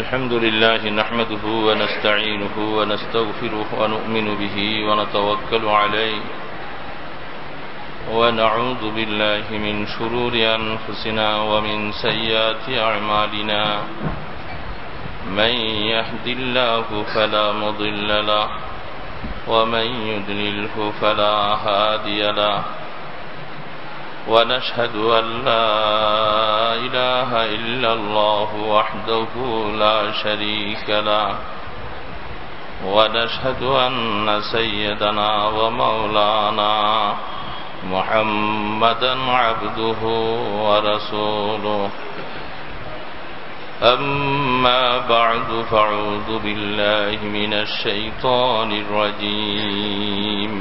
الحمد لله نحمده ونستعينه ونستغفره ونؤمن به ونتوكل عليه ونعوذ بالله من شرور أنفسنا ومن سيئات أعمالنا من يهد الله فلا مضل له ومن يضلله فلا هادي له ونشهد أن لا إله إلا الله وحده لا شريك له ونشهد أن سيدنا ومولانا محمدا عبده ورسوله أما بعد فأعوذ بالله من الشيطان الرجيم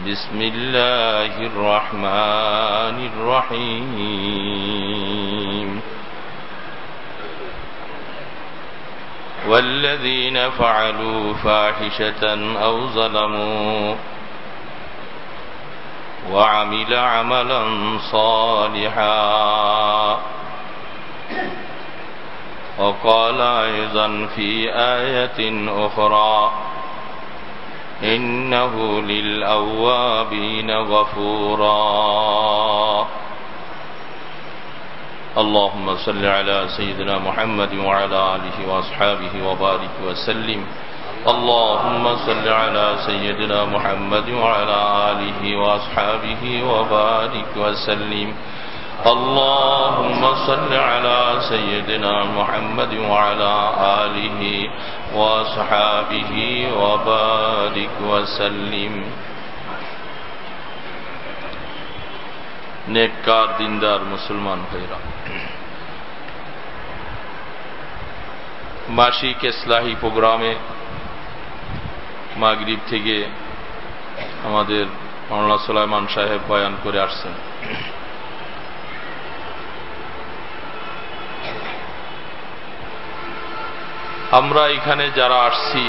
بسم الله الرحمن الرحيم والذين فعلوا فاحشة أو ظلموا وعمل عملا صالحا وقال أيضا في آية أخرى إنه للأوابين غفورا اللهم صل على سيدنا محمد وعلى آله وأصحابه وبارك وسلم اللهم صل على سيدنا محمد وعلى آله وأصحابه وبارك وسلم اللهم صل على سيدنا محمد وعلى آله وصحابه وبارك وسلم नेककार दीनदार मुसलमान भाईरा मासिक इस्लाही प्रोग्रामे मागरिब থেকে আমাদের মাওলানা সুলাইমান সাহেব বয়ান করে আসছেন। আমরা এখানে যারা আসছি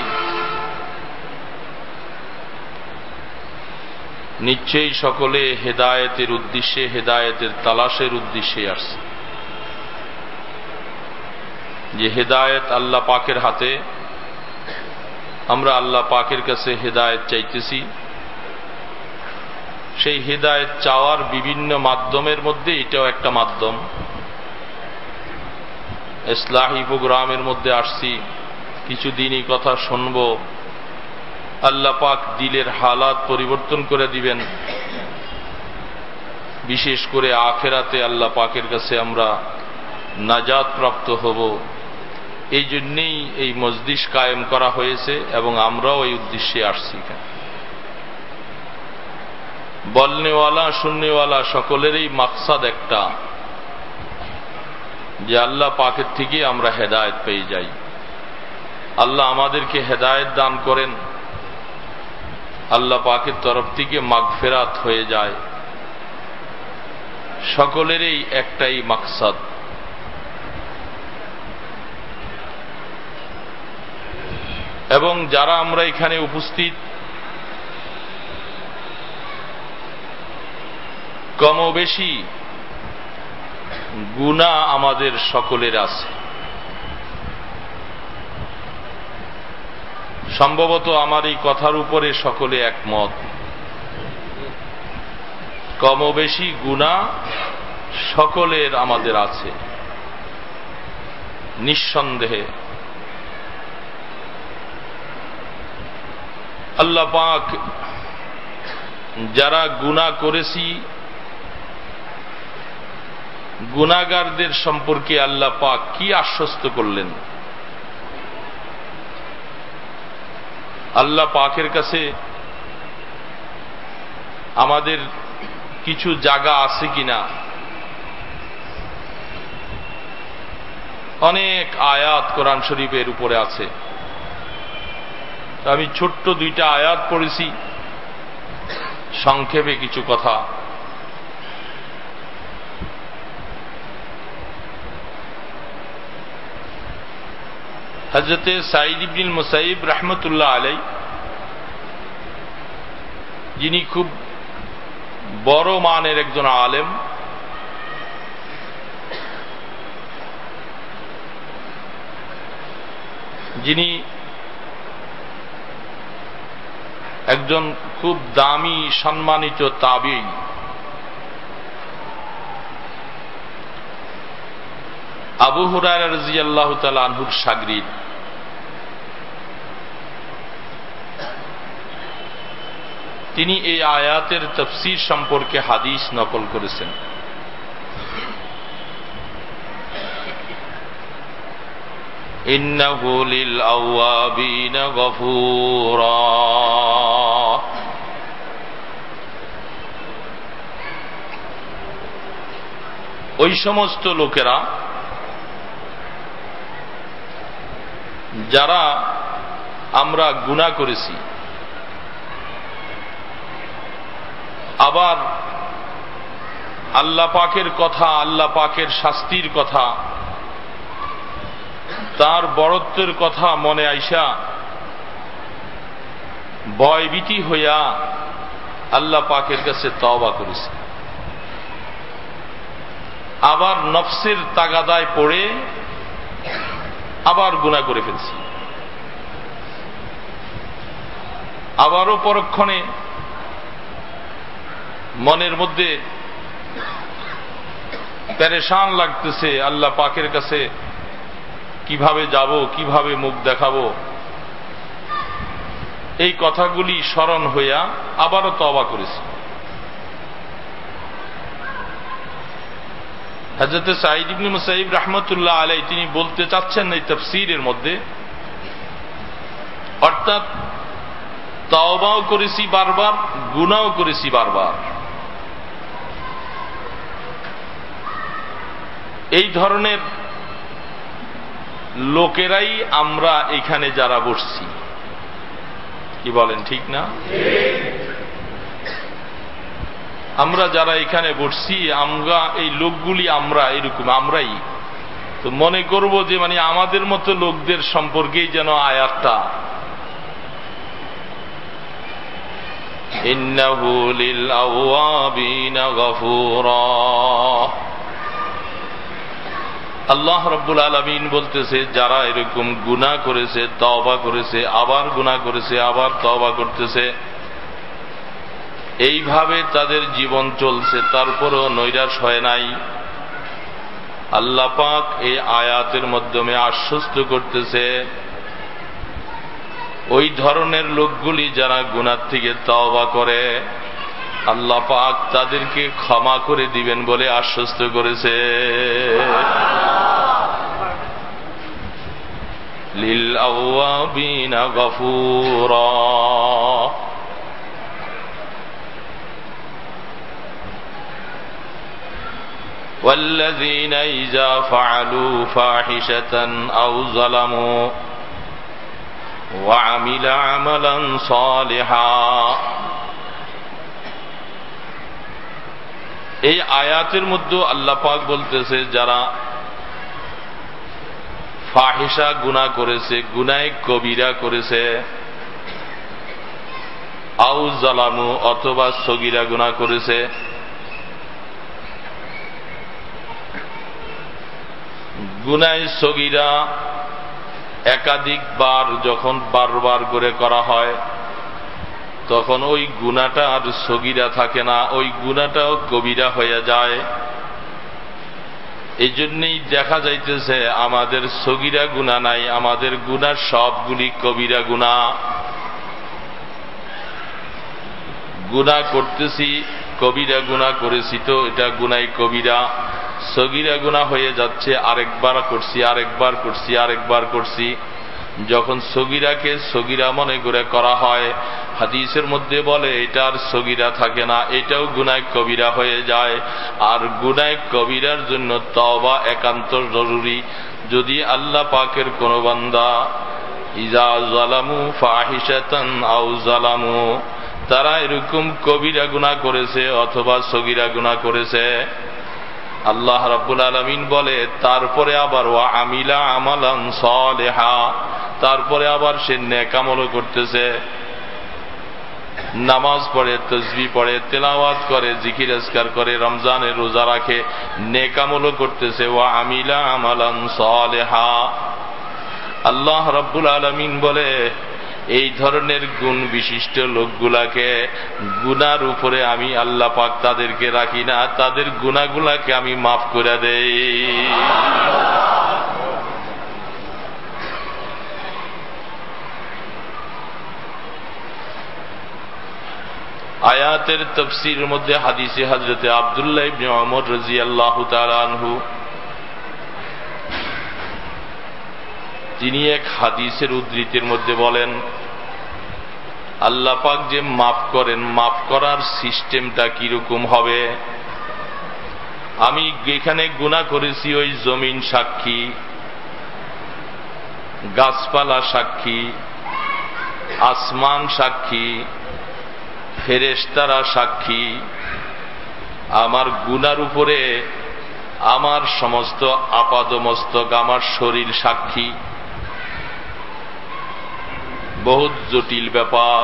নিশ্চয়ই সকলে হেদায়েতের উদ্দেশ্যে হেদায়েতের তালাশের উদ্দেশ্যে আসছি। যে হেদায়েত আল্লাহ পাকের হাতে, আমরা আল্লাহ পাকের কাছে হেদায়েত চাইতেছি। সেই হেদায়েত চাওয়ার বিভিন্ন মাধ্যমের মধ্যে এটাও একটা মাধ্যম। ইসলাহি প্রোগ্রামের মধ্যে আসছি, কিছুদিন এই কথা শুনব, আল্লাহ পাক দিলের হালাত পরিবর্তন করে দিবেন। বিশেষ করে আখিরাতে আল্লাহ পাকের কাছে আমরা নাজাত প্রাপ্ত হব। এই জন্যেই এই মজলিস কায়েম করা হয়েছে এবং আমরাও এই উদ্দেশ্যে আসছি। বলনেওয়ালা শুননেওয়ালা সকলেরই মাকসাদ একটা, যে আল্লাহ পাকের থেকে আমরা হেদায়েত পেয়ে যাই। আল্লাহ আমাদেরকে হেদায়েত দান করেন, আল্লাহ পাকের তরফ থেকে মাগফিরাত হয়ে যায়। সকলেরই একটাই মাকসাদ। এবং যারা আমরা এখানে উপস্থিত, কম বেশি গুনাহ আমাদের সকলের আছে। সম্ভবত আমার এই কথার উপরে সকলে একমত, কম বেশি গুনাহ সকলের আমাদের আছে নিঃসন্দেহে। আল্লাহ পাক যারা গুনাহ করেছি, গুনাহগারদের সম্পর্কে আল্লাহ পাক কি আশ্বস্ত করলেন? আল্লাহ পাকের কাছে আমাদের কিছু জায়গা আছে কিনা? অনেক আয়াত কোরআন শরীফের উপরে আছে। আমি ছোট্ট দুইটা আয়াত পড়েছি, সংক্ষেপে কিছু কথা। হযরতে সাঈদ ইবনুল মুসাইয়িব রাহমাতুল্লাহ আলাইহি, যিনি খুব বড় মানের একজন আলেম, যিনি একজন খুব দামি সম্মানিত তাবিঈ, আবু হুরায়রা রাদিয়াল্লাহু তাআলা আনহুর শাগরিদ। তিনি এই আয়াতের তাফসীর সম্পর্কে হাদিস নকল করেছেন। ইন্নাহু লিল আওয়াবিনা গফুরা। ওই সমস্ত লোকেরা যারা আমরা গুনাহ করেছি, আবার আল্লাহ পাকের কথা, আল্লাহ পাকের শাস্তির কথা, তার বড়ত্বের কথা মনে আইসা ভয়ভীতি হইয়া আল্লাহ পাকের কাছে তওবা করেছে, আবার নফসের তাগাদায় পড়ে আবার গুনাহ করে ফেলছি, আবারও পরক্ষণে মনের মধ্যে পেরেশান লাগতেছে আল্লাহ পাকের কাছে কিভাবে যাব, কিভাবে মুখ দেখাবো, এই কথাগুলি স্মরণ হইয়া আবারও তওবা করেছি। হযরত সাঈদ ইবনে মুসাইয়িব রাহমাতুল্লাহ আলাইহি তিনি বলতে চাচ্ছেন এই তাফসীরের মধ্যে, অর্থাৎ তওবাও করেছি বারবার, গুনাহও করেছি বারবার। এই ধরনের লোকেরাই আমরা এখানে যারা বসছি, কি বলেন ঠিক না? আমরা যারা এখানে বসছি, আমরা এই লোকগুলি আমরা এরকম, আমরাই তো মনে করব যে মানে আমাদের মতো লোকদের সম্পর্কেই যেন আয়াতটা ইন্নাহু লিল আওয়াবিনা গফুরা। আল্লাহ রাব্বুল আলামিন বলতেছে যারা এরকম গুনাহ করেছে, তওবা করেছে, আবার গুনাহ করেছে, আবার তওবা করতেছে, এইভাবে তাদের জীবন চলছে, তারপরও নৈরাশ হয় নাই, আল্লাহ পাক এই আয়াতের মাধ্যমে আশ্বস্ত করতেছে ওই ধরনের লোকগুলি যারা গুনাহ থেকে তওবা করে আল্লাহ পাক তাদেরকে ক্ষমা করে দিবেন বলে আশ্বস্ত করেছে। লিল আওয়াবিনা গফুরা। والذين إذا فعلوا فاحشة أو ظلموا وعمل عملا صالحا। এই আয়াতের মধ্যে আল্লাহ পাক বলতেছে যারা ফাহিশা গুনাহ করেছে, গুনাহে কবিরা করেছে, আও জালামু অথবা সগীরা গুনাহ করেছে, গুনাহে সগীরা একাধিকবার যখন বারবার করে করা হয় তখন ওই গুনাহটা আর সগীরা থাকে না, ওই গুনাহটাও কবিরা হয়ে যায়। এই জন্যই দেখা যাইতেছে আমাদের সগীরা গুনাহ নাই, আমাদের গুনাহ সবগুলি কবিরা গুনাহ। গুনাহ করতেছি, কবিরা গুনাহ করেছি তো এটা গুনাহ কবিরা, সগীরা গুনাহ হয়ে যাচ্ছে, আরেকবার করছি, আরেকবার করছি, আরেকবার করছি। যখন সগীরাকে সগীরা মনে করে করা হয়, হাদিসের মধ্যে বলে এটা আর সগীরা থাকে না, এটাও গুনাহ কবিরা হয়ে যায়। আর গুনাহ কবিরার জন্য তওবা একান্ত জরুরি। যদি আল্লাহ পাকের কোন বান্দা ইজা যালামু ফাহিশাতান আও যালামু, তারা এরকম কবিরা গুনাহ করেছে অথবা সগীরা গুনাহ করেছে, আল্লাহ রাব্বুল আলামিন বলে তারপরে আবার ওয়া আমিলা আমালান সালিহা, তারপরে আবার সে নেক আমল করতেছে, নামাজ পড়ে, তাসবিহ পড়ে, তেলাওয়াত করে, জিকির আজকার করে, রমজানের রোজা রাখে, নেক আমল করতেছে, ওয়া আমিলা আমালান সালিহা। আল্লাহ রাব্বুল আলামিন বলে এই ধরনের গুণ বিশিষ্ট লোকগুলাকে গুনার উপরে আমি আল্লাহ পাক তাদেরকে রাখি না, তাদের গুনাহগুলাকে আমি মাফ করে দেই। আয়াতের তাফসীরের মধ্যে হাদিসে হযরতে আব্দুল্লাহ ইবনে ওমর রাদিয়াল্লাহু তাআলা আনহু তিনি এক হাদিসের উদ্ধৃতির মধ্যে বলেন, আল্লাহ পাক যে মাফ করেন, মাফ করার সিস্টেমটা কিরকম হবে? আমি এখানে গুনাহ করেছি, ওই জমিন সাক্ষী, গাছপালা সাক্ষী, আসমান সাক্ষী, ফেরেশতারা সাক্ষী, আমার গুনার উপরে আমার সমস্ত আপাদমস্তক, আমার শরীর সাক্ষী। বহুত জটিল ব্যাপার।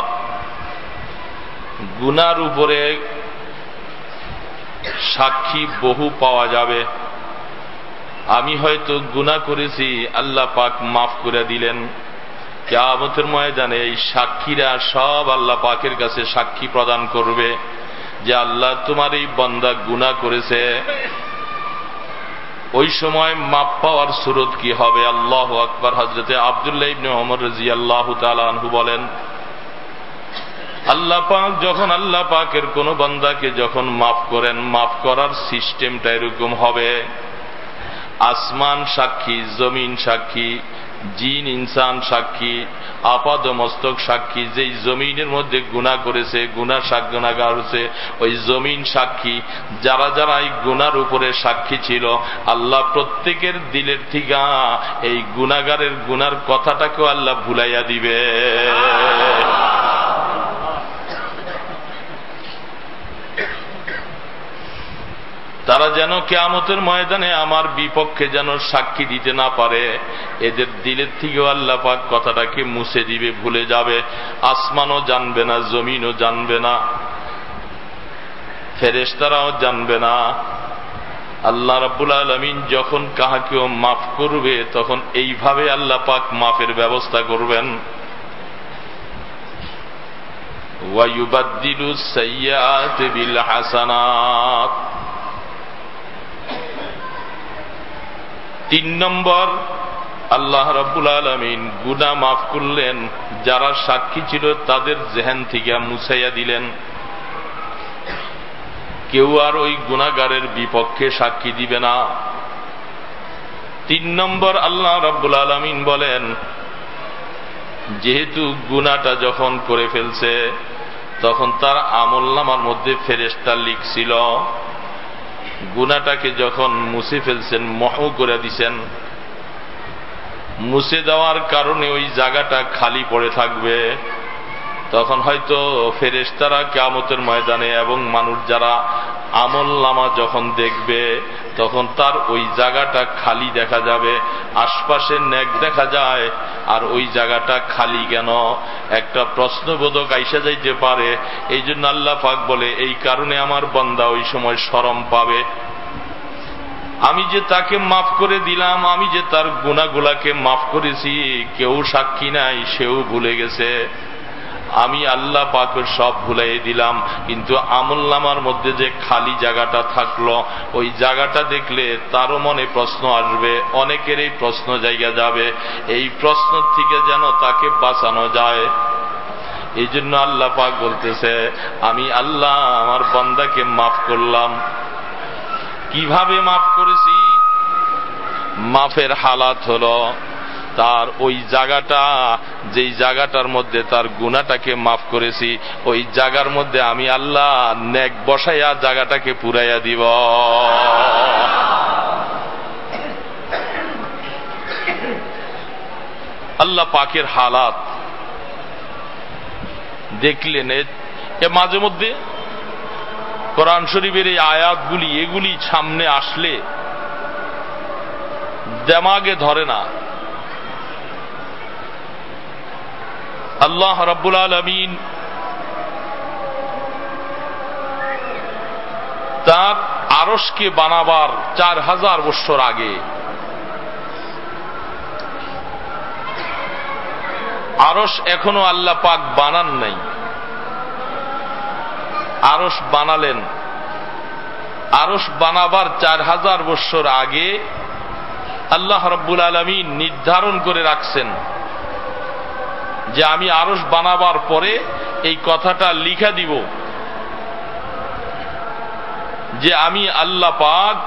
গুনার উপরে সাক্ষী বহু পাওয়া যাবে। আমি হয়তো গুনাহ করেছি, আল্লাহ পাক মাফ করে দিলেন। কিয়ামতের ময়দানে এই সাক্ষীরা সব আল্লাহ পাকের কাছে সাক্ষী প্রদান করবে যে আল্লাহ তোমার এই বান্দা গুনাহ করেছে। ওই সময় মাপ পাওয়ার সুরত কি হবে? আল্লাহু আকবার। হযরতে আব্দুল্লাহ ইবনে ওমর রাদিয়াল্লাহু তাআলা আনহু বলেন, আল্লাহ পাক যখন আল্লাহ পাকের কোন বান্দাকে যখন মাফ করেন, মাফ করার সিস্টেমটা এরকম হবে, আসমান সাক্ষী, জমিন সাক্ষী, জিন ইনসান সাক্ষী, আপাদমস্তক সাক্ষী। যেই জমিনের মধ্যে গুনাহ করেছে, গুনাহগার হচ্ছে, ওই জমিন সাক্ষী। যারা যারা এই গুনার উপরে সাক্ষী ছিল, আল্লাহ প্রত্যেকের দিলের থেকে এই গুনাহগারের গুনার কথাটাকেও আল্লাহ ভুলাইয়া দিবে। তারা যেন কিয়ামতের ময়দানে আমার বিপক্ষে যেন সাক্ষী দিতে না পারে, এদের দিলের থেকেও আল্লাহ পাক কথাটাকে মুছে দিবে, ভুলে যাবে। আসমানও জানবে না, জমিনও জানবে না, ফেরেশতারাও জানবে না। আল্লাহ রাব্বুল আলামিন যখন কাহাকেও মাফ করবে, তখন এইভাবে আল্লাহ পাক মাফের ব্যবস্থা করবেন। ওয়া ইউবাদদিলুস সাইয়্যাতি বিল হাসানাত। 3 নম্বর, আল্লাহ রাব্বুল আলামিন গুনাহ মাফ করলেন, যারা সাক্ষী ছিল তাদের জেহেন থেকে মুছাইয়া দিলেন। কেউ আর ওই গুনাহগারের বিপক্ষে সাক্ষী দিবে না। 3 নম্বর, আল্লাহ রাব্বুল আলামিন বলেন, যেহেতু গুনাহটা যখন করে ফেলছে, তখন তার আমলনামার মধ্যে ফেরেশতা লিখছিল, গুনাহটাকে যখন মুছে ফেলছেন, মহু করে দিছেন, মুছে দেওয়ার কারণে ওই জায়গাটা খালি পড়ে থাকবে। তখন হয়তো ফেরেশতারা কিয়ামতের ময়দানে এবং মানুষ যারা আমলনামা যখন দেখবে, তখন তার ওই জায়গাটা খালি দেখা যাবে। আশপাশে নেক দেখা যায়, আর ওই জায়গাটা খালি কেন? একটা প্রশ্নবোধক আইসা যাইতে পারে। এই জন্য আল্লাহ পাক বলে, এই কারণে আমার বান্দা ওই সময় শরম পাবে। আমি যে তাকে মাফ করে দিলাম, আমি যে তার গুনাহগুলাকে মাফ করেছি, কেউ সাক্ষী নাই, সেও ভুলে গেছে। আমি আল্লাহ পাকের সব ভুলাই দিলাম, কিন্তু আমলনামার মধ্যে যে খালি জায়গাটা থাকলো, ওই জায়গাটা দেখলে তারও মনে প্রশ্ন আসবে, অনেকেরই প্রশ্ন জায়গা যাবে। এই প্রশ্ন থেকে যেন তাকে বাঁচানো যায়, এই জন্য আল্লাহ পাক বলতেছে, আমি আল্লাহ আমার বান্দাকে মাফ করলাম। কিভাবে মাফ করেছি? মাফের হালাত হলো, তার ওই জায়গাটা, যেই জায়গাটার মধ্যে তার গুনাহটাকে মাফ করেছি, ওই জায়গার মধ্যে আমি আল্লাহ নেক বসাইয়া জায়গাটাকে পুরাইয়া দিব। আল্লাহ পাকের হালাত দেখলেন। এ মাঝে মধ্যে কোরআন শরীফের এই আয়াতগুলি, এগুলি সামনে আসলে দেমাগে ধরে না। আল্লাহ রাব্বুল আলামিন তার আরশকে বানাবার 4000 বছর আগে আরশ এখনো আল্লাহ পাক বানান নাই, আরশ বানালেন। আরশ বানাবার 4000 বছর আগে আল্লাহ রাব্বুল আলামিন নির্ধারণ করে রাখছেন যে আমি আরশ বানাবার পরে এই কথাটা লিখা দিব যে আমি আল্লাহ পাক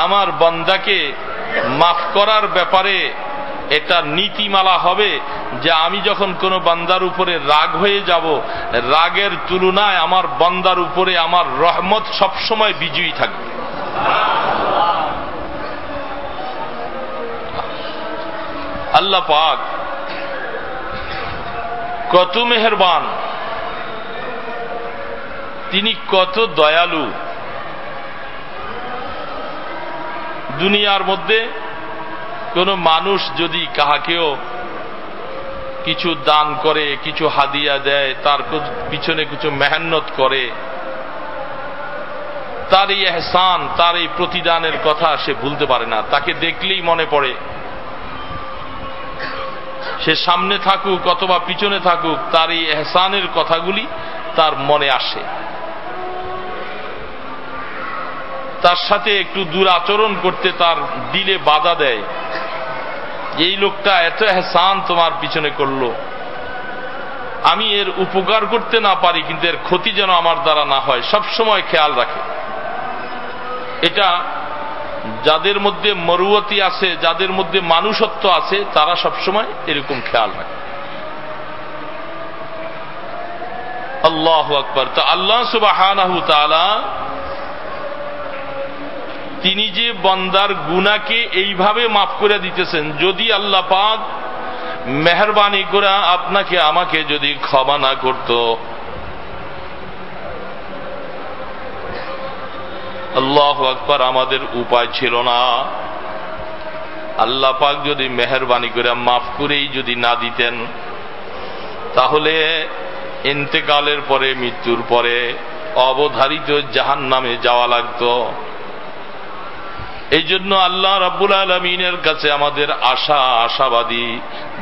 আমার বান্দাকে মাফ করার ব্যাপারে এটা নীতিমালা হবে যে আমি যখন কোন বান্দার উপরে রাগ হয়ে যাব, রাগের তুলনায় আমার বান্দার উপরে আমার রহমত সবসময় বিজয়ী থাকবে। আল্লাহ পাক কত মেহেরবান, তিনি কত দয়ালু। দুনিয়ার মধ্যে কোন মানুষ যদি কাহাকেও কিছু দান করে, কিছু হাদিয়া দেয়, তার পিছনে কিছু মেহনত করে, তার এই এহসান, তার এই প্রতিদানের কথা সে ভুলতে পারে না। তাকে দেখলেই মনে পড়ে, সে সামনে থাকুক অথবা পিছনে থাকুক, তার এই এহসানের কথাগুলি তার মনে আসে। তার সাথে একটু দুরাচরণ করতে তার দিলে বাধা দেয়। এই লোকটা এত এহসান তোমার পিছনে করলো, আমি এর উপকার করতে না পারি কিন্তু এর ক্ষতি যেন আমার দ্বারা না হয়, সব সময় খেয়াল রাখে। এটা যাদের মধ্যে মরুয়তি আছে, যাদের মধ্যে মানুষত্ব আছে, তারা সব সময় এরকম খেয়াল রাখে। আল্লাহু আকবার। তো আল্লাহ সুবহানাহু তাআলা তিনি যে বান্দার গুনাহকে এইভাবে মাফ করে দিতেছেন, যদি আল্লাহ পাক মেহেরবানি করে আপনাকে আমাকে যদি ক্ষমা না করত, আল্লাহু আকবার, আমাদের উপায় ছিল না। আল্লাহ পাক যদি মেহেরবানি করে মাফ করেই যদি না দিতেন, তাহলে ইন্তেকালের পরে, মৃত্যুর পরে অবধারিত জাহান্নামে যাওয়া লাগতো। এই জন্য আল্লাহ রাব্বুল আলামিনের কাছে আমাদের আশাবাদী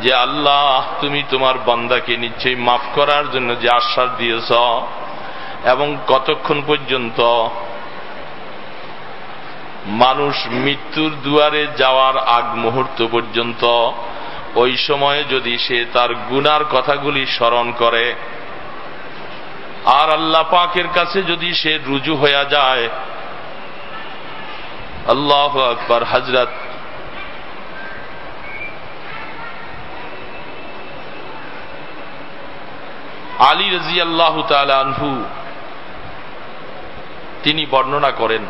যে আল্লাহ তুমি তোমার বান্দাকে নিশ্চয়ই মাফ করার জন্য যে আশ্বাস দিয়েছ, এবং কতক্ষণ পর্যন্ত মানুষ মৃত্যুর দুয়ারে যাওয়ার আগ মুহূর্ত পর্যন্ত, ওই সময়ে যদি সে তার গুনার কথাগুলি স্মরণ করে আর আল্লাহ পাকের কাছে যদি সে রুজু হয়ে যায়। আল্লাহু আকবার। হযরত আলী রাদিয়াল্লাহু তাআলা আনহু তিনি বর্ণনা করেন,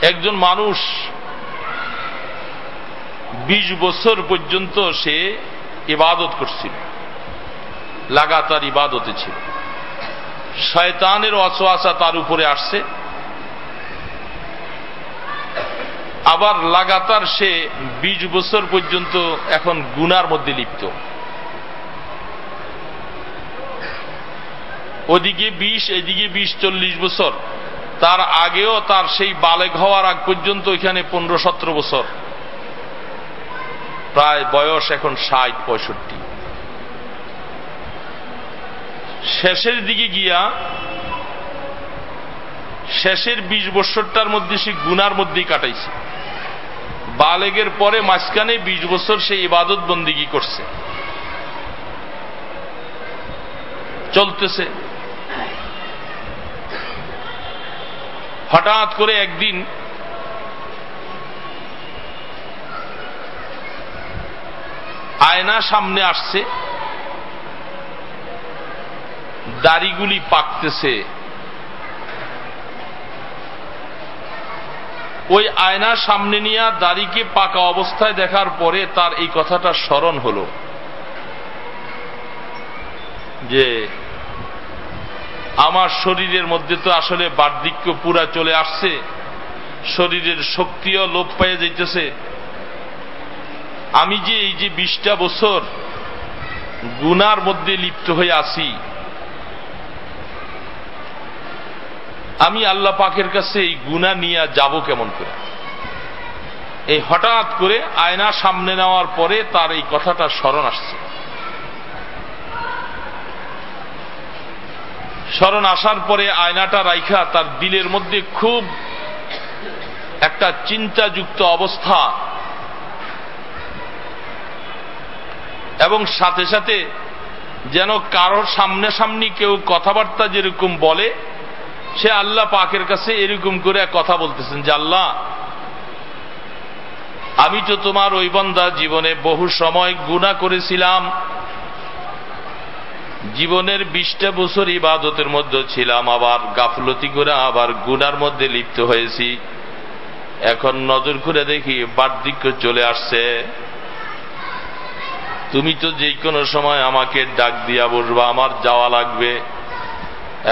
একজন মানুষ 20 বছর পর্যন্ত সে ইবাদত করছিল, লাগাতার ইবাদতে ছিল। শয়তানের ওয়াসওয়াসা তার উপরে আসছে, আবার লাগাতার সে 20 বছর পর্যন্ত এখন গুনার মধ্যে লিপ্ত। ওদিকে 20, এদিকে 20-40 বছর। তার আগেও তার সেই বালেগ হওয়ার আগ পর্যন্ত এখানে 15-17 বছর, প্রায় বয়স এখন 60-65। শেষের দিকে গিয়া শেষের 20 বছরটার মধ্যে সে গুনার মধ্যেই কাটাইছে। বালেগের পরে মাঝখানে 20 বছর সে ইবাদত বন্দিগি করছে, চলতেছে। হঠাৎ করে একদিন আয়না সামনে আসছে, দাড়িগুলি পাকতেছে। ওই আয়না সামনে নিয়ে দাড়িকে পাকা অবস্থায় দেখার পরে তার এই কথাটা স্মরণ হল যে আমার শরীরের মধ্যে তো আসলে বার্ধক্য পুরা চলে আসছে, শরীরের শক্তিও লোপ পেয়ে যাইতেছে। আমি যে এই যে 20টা বছর গুনার মধ্যে লিপ্ত হয়ে আছি, আমি আল্লাহ পাকের কাছে এই গুনাহ নিয়ে যাব কেমন করে? এই হঠাৎ করে আয়না সামনে নেওয়ার পরে তার এই কথাটা স্মরণ আসছে। স্মরণ আসার পরে আয়নাটা রাইখা তার দিলের মধ্যে খুব একটা চিন্তাযুক্ত অবস্থা, এবং সাথে সাথে যেন কারোর সামনাসামনি কেউ কথাবার্তা যেরকম বলে, সে আল্লাহ পাকের কাছে এরকম করে কথা বলতেছেন যে, আল্লাহ, আমি তো তোমার ওই বান্দা, জীবনে বহু সময় গুনাহ করেছিলাম, জীবনের 20টা বছর ইবাদতের মধ্যে ছিলাম, আবার গাফলতি করে আবার গুনার মধ্যে লিপ্ত হয়েছি। এখন নজর করে দেখি বার্ধক্য চলে আসছে, তুমি তো যে কোনো সময় আমাকে ডাক দিয়া বসবা, আমার যাওয়া লাগবে।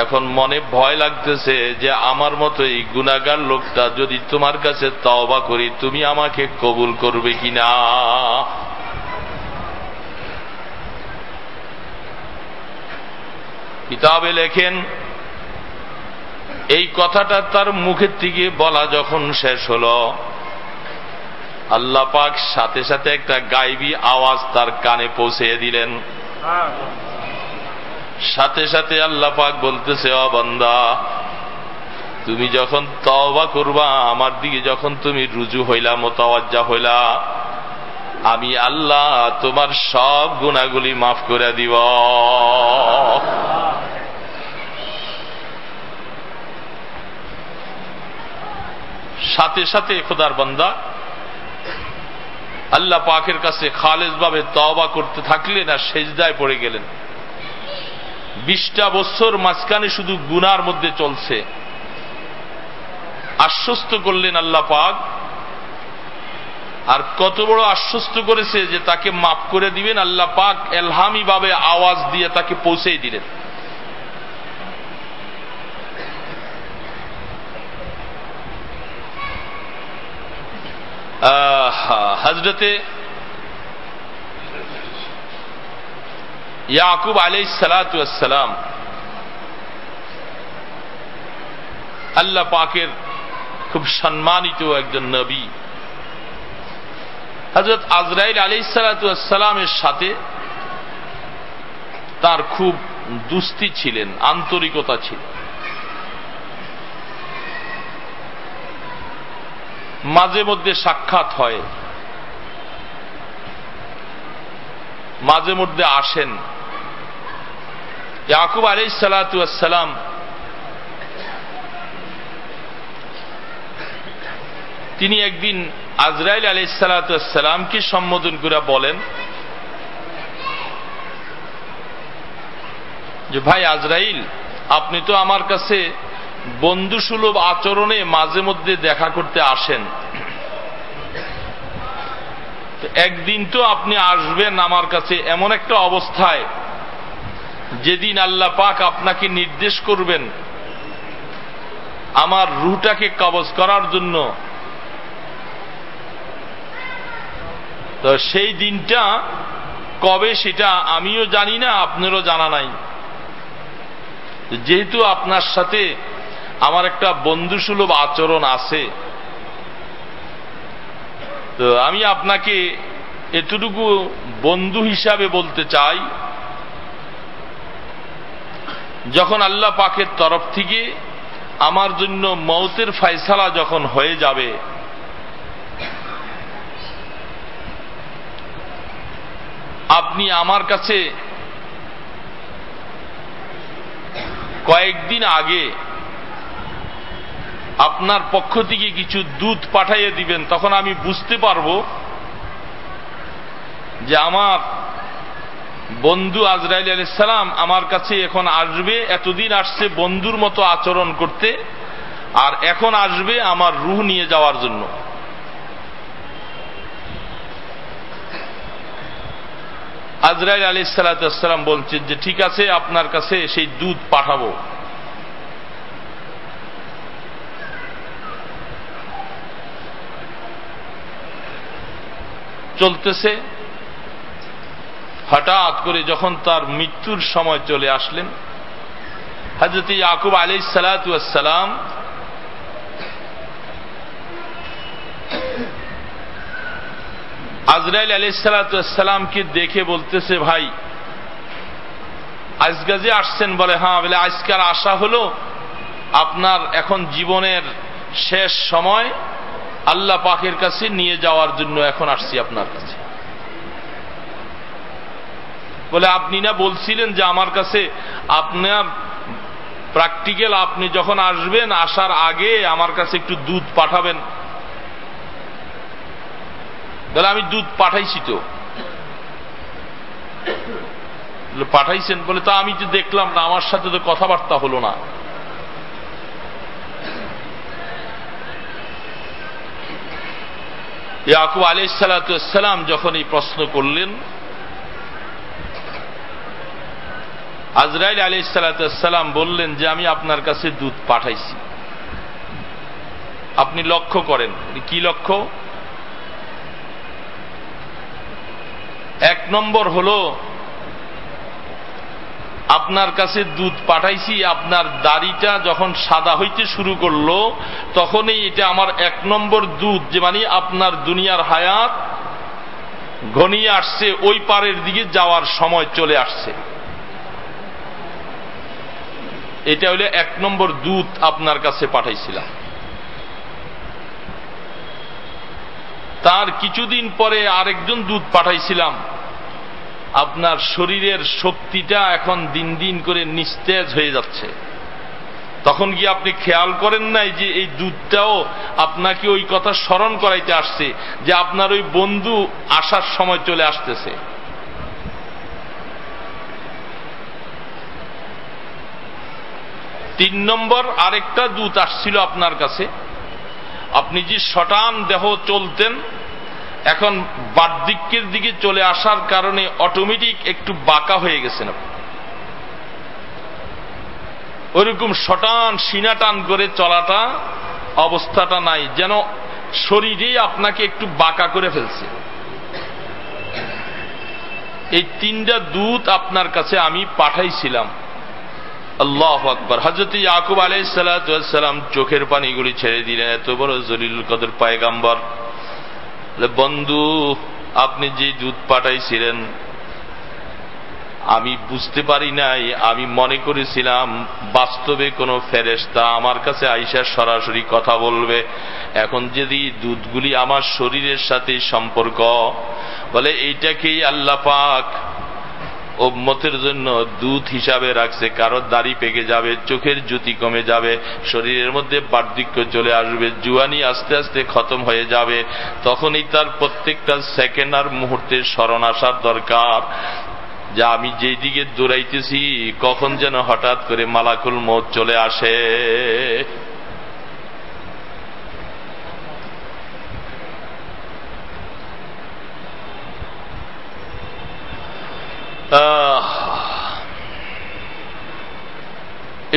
এখন মনে ভয় লাগতেছে যে আমার মতো এই গুনাহগার লোকটা যদি তোমার কাছে তওবা করি, তুমি আমাকে কবুল করবে কিনা। কিতাবে লেখেন, এই কথাটা তার মুখের থেকে বলা যখন শেষ হলো, আল্লাহ পাক সাথে সাথে একটা গায়বী আওয়াজ তার কানে পৌঁছে দিলেন। সাথে সাথে আল্লাহ পাক বলতেছে, ও বান্দা, তুমি যখন তওবা করবা, আমার দিকে যখন তুমি রুজু হইলা, মুতাওয়াজ্জা হইলা, আমি আল্লাহ তোমার সব গুনাহগুলি মাফ করে দিব। সাথে সাথে খোদার বান্দা আল্লাহ পাকের কাছে খালেস ভাবে তওবা করতে থাকলেন আর সেজদায় পড়ে গেলেন। 20টা বছর মাঝখানে শুধু গুনার মধ্যে চলছে। আশ্বস্ত করলেন আল্লাহ পাক, আর কত বড় আশ্বস্ত করেছে যে তাকে মাফ করে দিবেন। আল্লাহ পাক এলহামি ভাবে আওয়াজ দিয়ে তাকে পৌঁছেই দিলেন। হযরতে ইয়াকুব আলাইহিস সালাতু ওয়াস সালাম আল্লাহ পাকের খুব সম্মানিত একজন নবী। হযরত আজরাইল আলাইহিস সালাতু ওয়াস সালামের সাথে তার খুব দুস্তি ছিলেন, আন্তরিকতা ছিল। মাঝে মধ্যে সাক্ষাৎ হয়, মাঝে মধ্যে আসেন। ইয়াকুব আলাইহিস সালাতু ওয়াস সালাম তিনি একদিন আজরাইল আলাইহিস সালাতু ওয়াস সালামকে সম্বোধন করে বলেন যে, ভাই আজরাইল, আপনি তো আমার কাছে বন্ধুসুলভ আচরণে মাঝে মধ্যে দেখা করতে আসেন, একদিন তো আপনি আসবেন আমার কাছে এমন একটা অবস্থায় যেদিন আল্লাহ পাক আপনাকে নির্দেশ করবেন আমার রূহটাকে কবজ করার জন্য। তো সেই দিনটা কবে সেটা আমিও জানি না, আপনারও জানা নাই। যেহেতু আপনার সাথে আমার একটা বন্ধুসুলভ আচরণ আছে, তো আমি আপনাকে এতটুকু বন্ধু হিসাবে বলতে চাই, যখন আল্লাহ পাকের তরফ থেকে আমার জন্য মওতের ফয়সালা যখন হয়ে যাবে, আপনি আমার কাছে কয়েকদিন আগে আপনার পক্ষ থেকে কিছু দুধ পাঠাইয়ে দিবেন, তখন আমি বুঝতে পারবো যে আমার বন্ধু আজরাইল আলাইহিস সালাম আমার কাছে এখন আসবে। এতদিন আসছে বন্ধুর মতো আচরণ করতে, আর এখন আসবে আমার রূহ নিয়ে যাওয়ার জন্য। আজরাইল আলাইহিস সালাতু ওয়াস সালাম বলছেন যে, ঠিক আছে, আপনার কাছে সেই দুধ পাঠাবো। চলতেছে, হঠাৎ করে যখন তার মৃত্যুর সময় চলে আসলেন, হযরত ইয়াকুব আলাইহিস সালাতু ওয়াস সালাম আজরাইল আলাইহিস সালামকে দেখে বলতেছে, ভাই আজকে যে আসছেন? বলে হ্যাঁ। বলে আজকার আশা হলো আপনার এখন জীবনের শেষ সময় আল্লাহ পাকের কাছে নিয়ে যাওয়ার জন্য এখন আসছি আপনার কাছে। বলে আপনি না বলছিলেন যে আমার কাছে আপনার প্র্যাকটিক্যাল, আপনি যখন আসবেন আসার আগে আমার কাছে একটু দুধ পাঠাবেন। বলে আমি দুধ পাঠাইছি তো। পাঠাইছেন? বলে তা আমি তো দেখলাম না, আমার সাথে তো কথাবার্তা হলো না। ইয়াকুব আলাইহিস সালাম যখন এই প্রশ্ন করলেন, আজরাইল আলাইহিস সালাম বললেন যে আমি আপনার কাছে দুধ পাঠাইছি। আপনি লক্ষ্য করেন। কি লক্ষ্য? এক নম্বর হলো আপনার কাছে দুধ পাঠাইছি, আপনার দাড়িটা যখন সাদা হইতে শুরু করলো তখনই এটা আমার এক নম্বর দুধ, যে মানে আপনার দুনিয়ার হায়াত ঘনিয়ে আসছে, ওই পারের দিকে যাওয়ার সময় চলে আসছে। এটা হইলে এক নম্বর দুধ আপনার কাছে পাঠাইছিলাম। তার কিছুদিন পরে আরেকজন দুধ পাঠাইছিলাম, আপনার শরীরের শক্তিটা এখন দিন দিন করে নিস্তেজ হয়ে যাচ্ছে। তখন কি আপনি খেয়াল করেন নাই যে এই দুধটাও আপনাকে ওই কথা স্মরণ করাইতে আসছে যে আপনার ওই বন্ধু আসার সময় চলে আসতেছে। তিন নম্বর আরেকটা দুধ আসছিল আপনার কাছে, আপনি যে শটান দেহ চলতেন, এখন বার্ধক্যের দিকে চলে আসার কারণে অটোমেটিক একটু বাঁকা হয়ে গেছেন। ওইরকম শটান সিনা টান করে চলাটা অবস্থাটা নাই, যেন শরীরেই আপনাকে একটু বাঁকা করে ফেলছে। এই তিনটা দুধ আপনার কাছে আমি পাঠাইছিলাম। আল্লাহু আকবার। হযরত ইয়াকুব আলাইহিস সালাম চোখের পানিগুলি ছেড়ে দিলেন। এত বড় জলিলুল কদর পয়গম্বর, বন্ধু আপনি যে দুধ পাঠাইছিলেন আমি বুঝতে পারি নাই, আমি মনে করেছিলাম বাস্তবে কোনো ফেরেশতা আমার কাছে আইসা সরাসরি কথা বলবে। এখন যদি দুধগুলি আমার শরীরের সাথে সম্পর্ক, বলে এইটাকেই আল্লাহ পাক উম্মতের জন্য দুধ হিসাবে রাখছে। কারো দাড়ি পেকে যাবে, চোখের জ্যোতি কমে যাবে, শরীরের মধ্যে বার্ধক্য চলে আসবে, জুয়ানি আস্তে আস্তে খতম হয়ে যাবে, তখনই তার প্রত্যেকটা সেকেন্ড আর মুহূর্তে স্মরণ আসার দরকার যে আমি যেই দিকে দৌড়াইতেছি কখন যেন হঠাৎ করে মালাকুল মউত চলে আসে।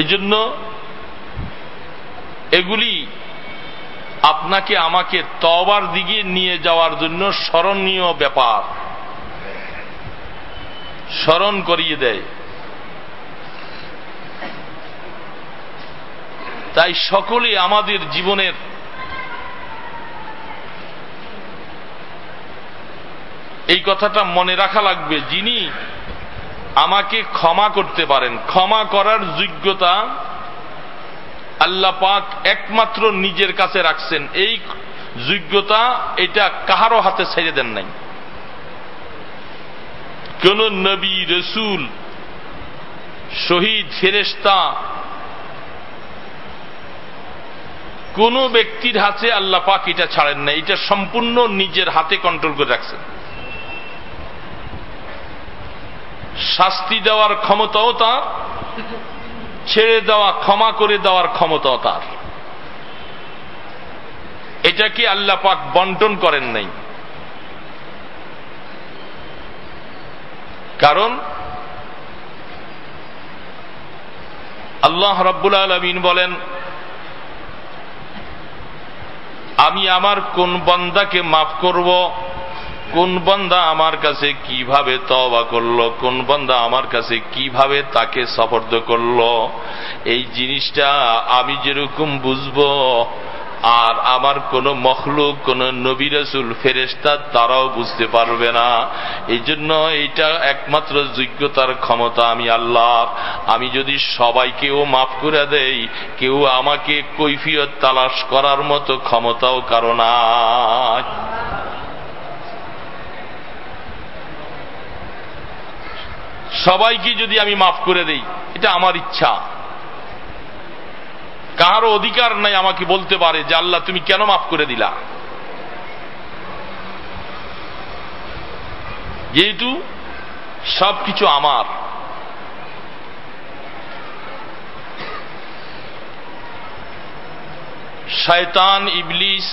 এই জন্য এগুলি আপনাকে আমাকে তওবার দিকে নিয়ে যাওয়ার জন্য স্মরণীয় ব্যাপার, স্মরণ করিয়ে দেয়। তাই সকলে আমাদের জীবনের এই কথাটা মনে রাখা লাগবে, যিনি আমাকে ক্ষমা করতে পারেন, ক্ষমা করার যোগ্যতা আল্লাহ পাক একমাত্র নিজের কাছে রাখছেন। এই যোগ্যতা এটা কাহারও হাতে ছেড়ে দেন নাই। কোন নবী, রসুল, শহীদ, ফেরেশতা কোন ব্যক্তির হাতে আল্লাহ পাক এটা ছাড়েন নাই। এটা সম্পূর্ণ নিজের হাতে কন্ট্রোল করে রাখছেন। শাস্তি দেওয়ার ক্ষমতাও তার, ছেড়ে দেওয়া, ক্ষমা করে দেওয়ার ক্ষমতাও তার। এটাকে আল্লাহ পাক বন্টন করেন নাই। কারণ আল্লাহ রাব্বুল আলামিন বলেন, আমি আমার কোন বান্দাকে মাফ করব, কোন বান্দা আমার কাছে কিভাবে তওবা করলো, কোন বান্দা আমার কাছে কিভাবে তাকে সুপর্দ করলো, এই জিনিসটা আমি যেরকম বুঝবো আর আমার কোন মখলুক, কোন নবী রাসূল, ফেরেশতা তারাও বুঝতে পারবে না। এই জন্য এইটা একমাত্র যোগ্যতার ক্ষমতা আমি আল্লাহর। আমি যদি সবাইকেও মাফ করে দেই, কেউ আমাকে কৈফিয়ত তালাশ করার মতো ক্ষমতাও কারো নাই। সবাইকে যদি আমি মাফ করে দেই, এটা আমার ইচ্ছা। কারো অধিকার নাই আমাকে বলতে পারে যে আল্লাহ তুমি কেন মাফ করে দিলা। যেহেতু সবকিছু আমার। শয়তান ইবলিস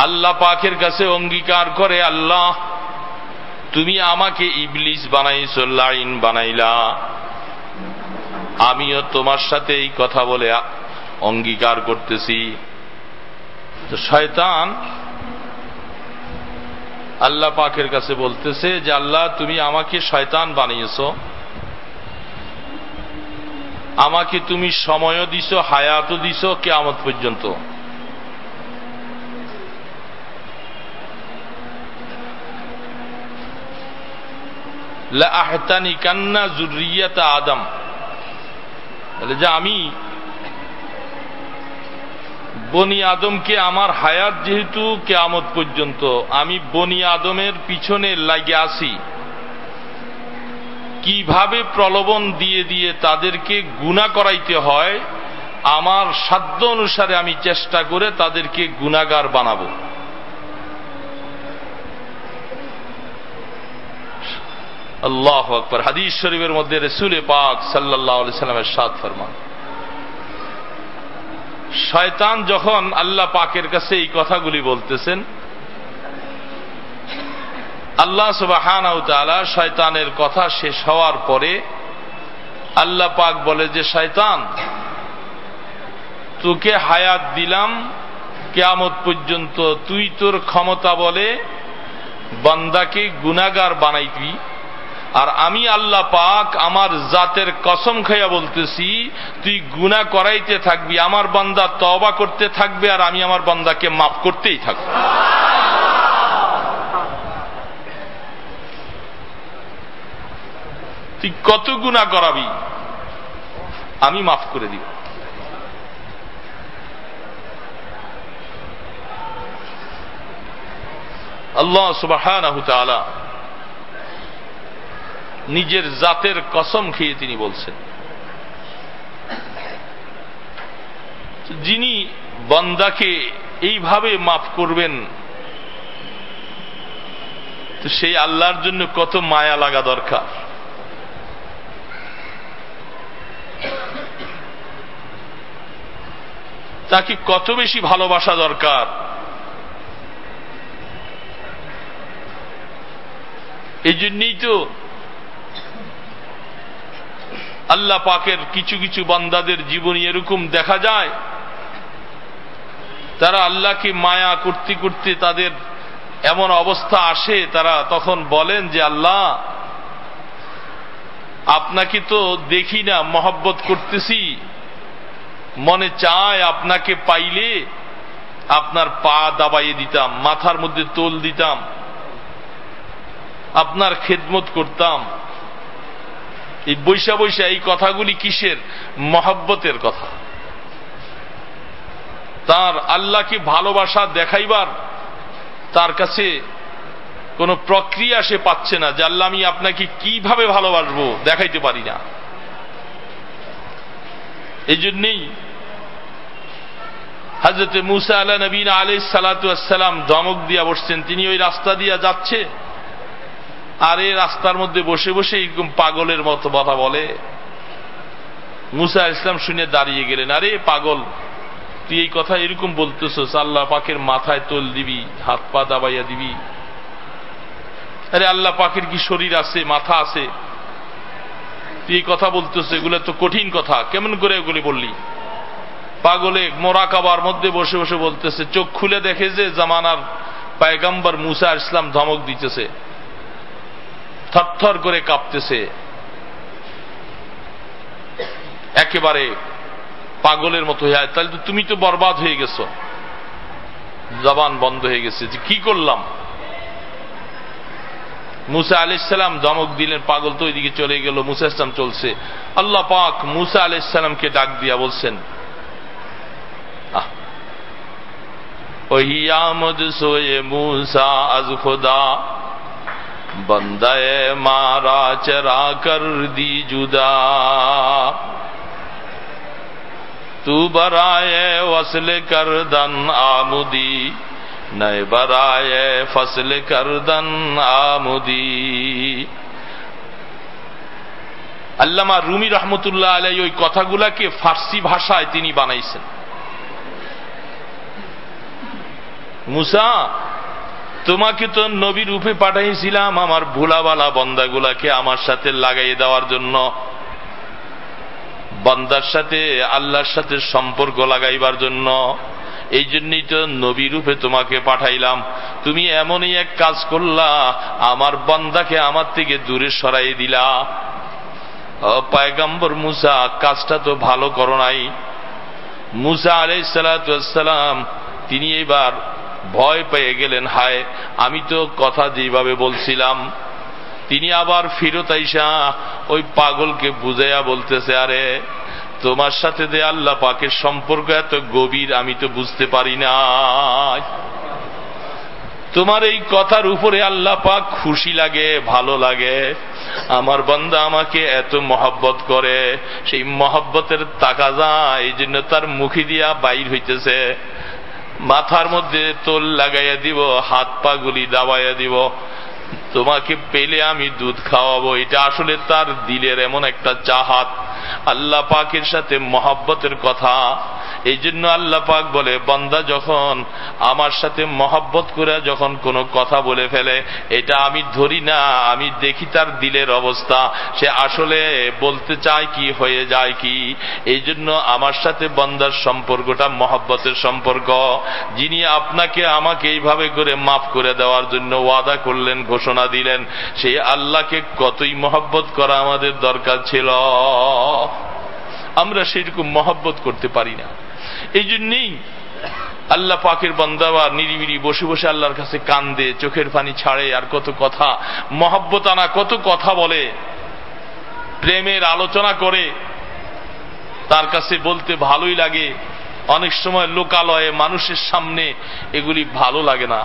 আল্লাহ পাকের কাছে অঙ্গীকার করে, আল্লাহ তুমি আমাকে ইবলিস বানাইছো, লাইন বানাইলা, আমিও তোমার সাথে এই কথা বলে অঙ্গীকার করতেছি। তো শয়তান আল্লাহ পাকের কাছে বলতেছে যে আল্লাহ তুমি আমাকে শয়তান বানিয়েছো, আমাকে তুমি সময়ও দিছো, হায়াতও দিছো কিয়ামত পর্যন্ত। লা আহতানিকান্না যুররিয়াতা আদম, যে আমি বনি আদমকে, আমার হায়াত যেহেতু কিয়ামত পর্যন্ত, আমি বনি আদমের পিছনে লাগে আছি, কিভাবে প্রলোভন দিয়ে দিয়ে তাদেরকে গুনাহ করাইতে হয়, আমার সাধ্য অনুসারে আমি চেষ্টা করে তাদেরকে গুনাহগার বানাবো। আল্লাহু আকবার। হাদিস শরীফের মধ্যে রাসূল পাক সাল্লাল্লাহু আলাইহি সাল্লামের ইরশাদ ফরমান, শয়তান যখন আল্লাহ পাকের কাছে এই কথাগুলি বলতেছেন, আল্লাহ সুবহানাহু ওয়া তাআলা শয়তানের কথা শেষ হওয়ার পরে আল্লাহ পাক বলে যে শয়তান, তোকে হায়াত দিলাম কিয়ামত পর্যন্ত, তুই তোর ক্ষমতা বলে বান্দাকে গুনাহগার বানাইবি, আর আমি আল্লাহ পাক আমার জাতের কসম খাইয়া বলতেছি তুই গুনাহ করাইতে থাকবি, আমার বান্দা তওবা করতে থাকবে, আর আমি আমার বান্দাকে মাফ করতেই থাকব। তুই কত গুনাহ করাবি, আমি মাফ করে দিব। আল্লাহ সুবহানাহু ওয়া তাআলা নিজের জাতের কসম খেয়ে তিনি বলছেন, যিনি বান্দাকে এইভাবে মাফ করবেন, তো সেই আল্লাহর জন্য কত মায়া লাগা দরকার। তাকে কত বেশি ভালোবাসা দরকার। এই জন্যই তো আল্লাহ পাকের কিছু কিছু বান্দাদের জীবনী এরকম দেখা যায়, তারা আল্লাহকে মায়া করতে করতে তাদের এমন অবস্থা আসে, তারা তখন বলেন যে আল্লাহ আপনাকে তো দেখি না, মহব্বত করতেছি, মনে চায় আপনাকে পাইলে আপনার পা দাবাইয়ে দিতাম, মাথার মধ্যে তোল দিতাম, আপনার খেদমত করতাম। এই বৈশা বৈশা এই কথাগুলি কিসের? মহব্বতের কথা। তার আল্লাহকে ভালোবাসা দেখাইবার তার কাছে কোনো প্রক্রিয়া সে পাচ্ছে না, যে আল্লাহ আমি আপনাকে কিভাবে ভালোবাসবো দেখাইতে পারি না। এই জন্যেই হযরত মূসা আলাইহিস সালাতু ওয়াস সালাম ধমক দিয়া বসছেন। তিনি ওই রাস্তা দিয়া যাচ্ছে, আর এই রাস্তার মধ্যে বসে বসে এরকম পাগলের মতো কথা বলে। মূসা আলাইহিস সালাম শুনে দাঁড়িয়ে গেলেন, আরে পাগল, তুই এই কথা এরকম বলতেছস, আল্লাহ পাকের মাথায় তোল দিবি, হাত পা দাবাইয়া দিবি? আরে আল্লাহ পাকের কি শরীর আছে, মাথা আছে? তুই এই কথা বলতেছ, এগুলো তো কঠিন কথা, কেমন করে এগুলি বললি? পাগলে মোরাকাবার মধ্যে বসে বসে বলতেছে, চোখ খুলে দেখে যে জামানার পয়গম্বর মূসা আলাইহিস সালাম ধমক দিতেছে, থরথর করে কাঁপতেছে, একেবারে পাগলের মতো হয়ে, তাহলে তো তুমি তো বরবাদ হয়ে গেছো। জবান বন্ধ হয়ে গেছে যে কি করলাম। মুসা আলাইহিস সালাম ধমক দিলেন, পাগল তো ওইদিকে চলে গেল, মুসা আলাইহিস সালাম চলছে। আল্লাহ পাক মুসা আলাইহিস সালামকে ডাক দিয়া বলছেন, ওহি আমদ সোয়ে মুসা আজ খোদা, বন্দায়ে মারা চরা কর দি জুদা, তু বরায়ে ওয়াসল করদন আমুদি, নয় বরায়ে ফসল করদন আমুদি। আল্লামা রুমি রহমতুল্লাহ আলাইহি ওই কথাগুলাকে ফার্সি ভাষায় তিনি বানাইছেন। মুসা, তোমাকে তো নবী রূপে পাঠাইছিলাম আমার ভোলাবালা বন্দাগুলাকে আমার সাথে লাগাই দেওয়ার জন্য, বান্দার সাথে আল্লাহর সাথে সম্পর্ক লাগাইবার জন্য। এই জন্যই তো নবী রূপে তোমাকে পাঠাইলাম। তুমি এমনই এক কাজ করলা, আমার বান্দাকে আমার থেকে দূরে সরাই দিলা। পয়গম্বর মুসা, কাজটা তো ভালো করো নাই। মুসা আলাইহিস সালাতু ওয়াস সালাম তিনি এবার ভয় পেয়ে গেলেন, হায় আমি তো কথা যেভাবে বলছিলাম। তিনি আবার ফিরত আইসা ওই পাগলকে বুঝাইয়া বলতেছে, আরে তোমার সাথে যে আল্লাহ পাকের সম্পর্ক এত গভীর আমি তো বুঝতে পারি না। তোমার এই কথার উপরে আল্লাহ পাক খুশি লাগে, ভালো লাগে। আমার বান্দা আমাকে এত মহব্বত করে, সেই মহব্বতের তাকাজা এই জন্য তার মুখে দিয়া বাইর হইতেছে। মাথার মধ্যে তোল লাগাইয়া দিব, হাত পা গুলি দাবাইয়া দিব, তোমাকে পেলে আমি দুধ খাওয়াবো। এটা আসলে তার দিলের এমন একটা চাহাত, আল্লাহ পাকের সাথে মহব্বতের কথা। এই জন্য আল্লাহ পাক বলে, বান্দা যখন আমার সাথে মহব্বত করে যখন কোনো কথা বলে ফেলে, এটা আমি ধরি না, আমি দেখি তার দিলের অবস্থা, সে আসলে বলতে চায় কি, হয়ে যায় কি। এই জন্য আমার সাথে বান্দার সম্পর্কটা মহব্বতের সম্পর্ক। যিনি আপনাকে আমাকে এইভাবে করে মাফ করে দেওয়ার জন্য ওয়াদা করলেন, ঘোষণা দিলেন, সেই আল্লাহকে কতই মহব্বত করা আমাদের দরকার ছিল। আমরা সেরকম মহব্বত করতে পারি না। এই জন্যই আল্লাহ পাকের বান্দা নিরিবিলি বসে বসে আল্লাহর কাছে কান্দে, চোখের পানি ছাড়ে, আর কত কথা মহব্বত আনা, কত কথা বলে, প্রেমের আলোচনা করে, তার কাছে বলতে ভালোই লাগে। অনেক সময় লোকালয়ে মানুষের সামনে এগুলি ভালো লাগে না,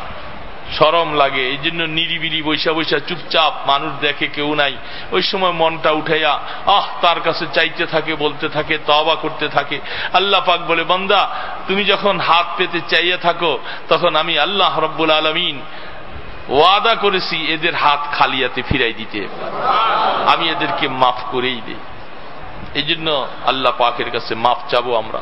শরম লাগে। এই জন্য নিরিবিলি বৈশা বৈশা চুপচাপ, মানুষ দেখে কেউ নাই, ওই সময় মনটা উঠাইয়া তার কাছে চাইতে থাকে, বলতে থাকে, তওবা করতে থাকে। আল্লাহ পাক বলে, বান্দা তুমি যখন হাত পেতে চাইয়া থাকো, তখন আমি আল্লাহ রব্বুল আলামিন ওয়াদা করেছি এদের হাত খালিয়াতে ফিরাই দিতে, আমি এদেরকে মাফ করেই দেই। এই জন্য আল্লাহ পাকের কাছে মাফ চাবো আমরা।